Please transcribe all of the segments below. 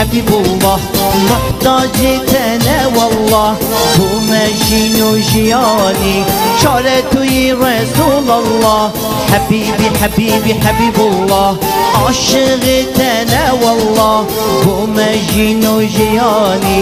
حبيب الله محتاج تنه والله تو مجين وجياني شارتوي رسول الله حبيبي حبيبي حبيب الله عاشق تنه والله تو مجين وجياني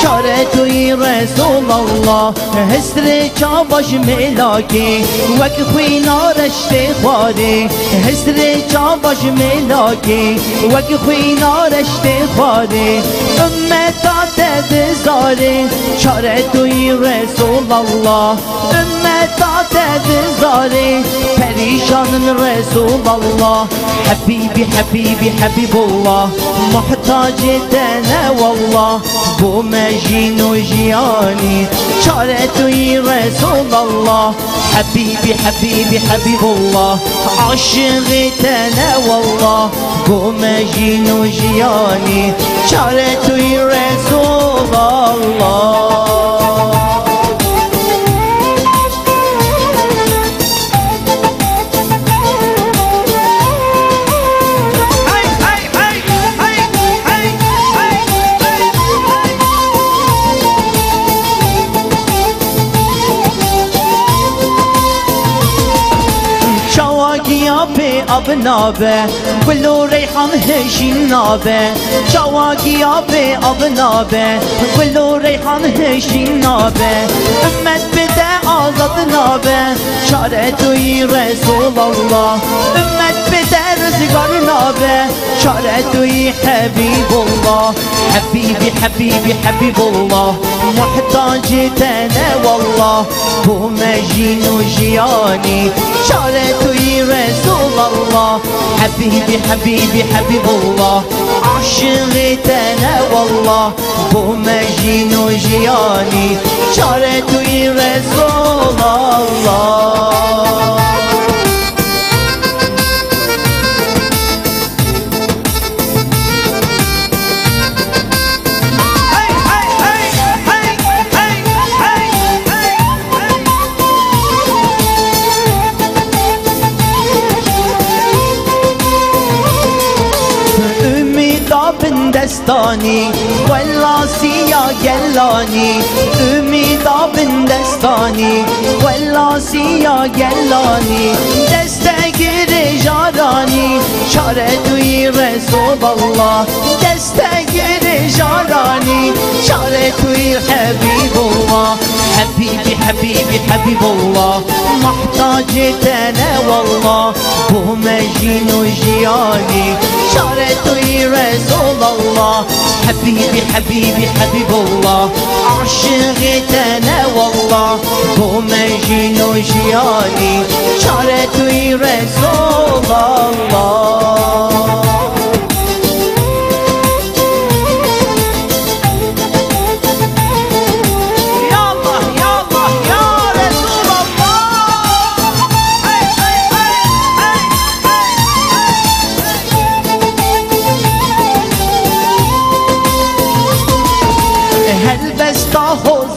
شارتوي رسول الله هسر چاوش ملاكي وك خوينا رشت خواري هسر چاوش ملاكي وك خوينا رشت خواري امتات دزاري شارتوي رسول الله امتات دزاري پریشان رسول الله حبيبي حبيبي حبيب الله محتاج تنه والله بو مجين وجياني شارتوي رسول الله حبيبي حبيبي حبيب الله عاشق تنه والله بو مجين وجياني شارتوي رسول الله ابنابه گل و ریحان هشین نابه شواگی آبه ابنابه گل و ریحان هشین نابه امت بده آزاد نابه شارتوی رسول الله امت بده رزگار نابه شارتوی حبیب الله حبیبی حبیبی حبیب الله محتاج تنه والله تو مجین و جیانی شارتوی رسول الله حبيبي حبيبي حبيب الله عاشق تنه والله بو مجين وجياني شارتوي رسول الله دستانی ولا سیا گلانی امیدا بن دستانی ولا سیا گلانی دستگیر جارانی شارتوی رسول الله دستگیر جارانی شارتوی حبیب الله حبيبي حبيبي حبيب الله محتاج تنه والله بو مجين وجياني شارتوي رسول الله حبيبي حبيبي حبيب الله عاشق تنه والله بو مجين وجياني شارتوي رسول الله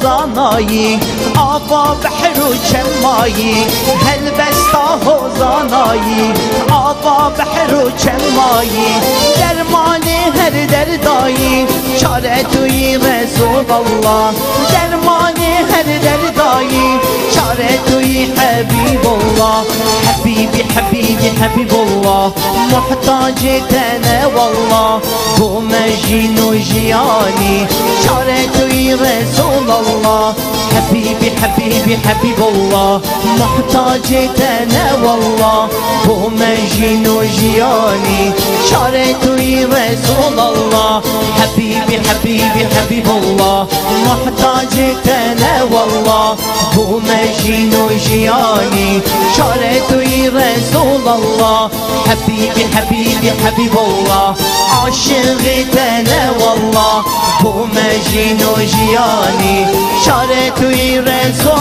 زانایی آبا بحر و چمایی هل بستا زانایی آبا بحر و چمایی درمان هر دردایی شارتوی رسول الله درمان هر دردایی شارتوی حبیب الله حبیبی حبیبی حبیب الله محتاج تنه والله بو مجین و جیانی شارتوی رسول الله حبيبي حبيبي حبيب الله محتاج تنه والله بو مجين وجياني شارتوي رسول الله حبيبي حبيبي حبيب الله محتاج تنه والله بو مجين وجياني شارتوي رسول الله حبيبي حبيبي حبيب الله عاشق تنه والله بو مجين وجياني شارتوي رسول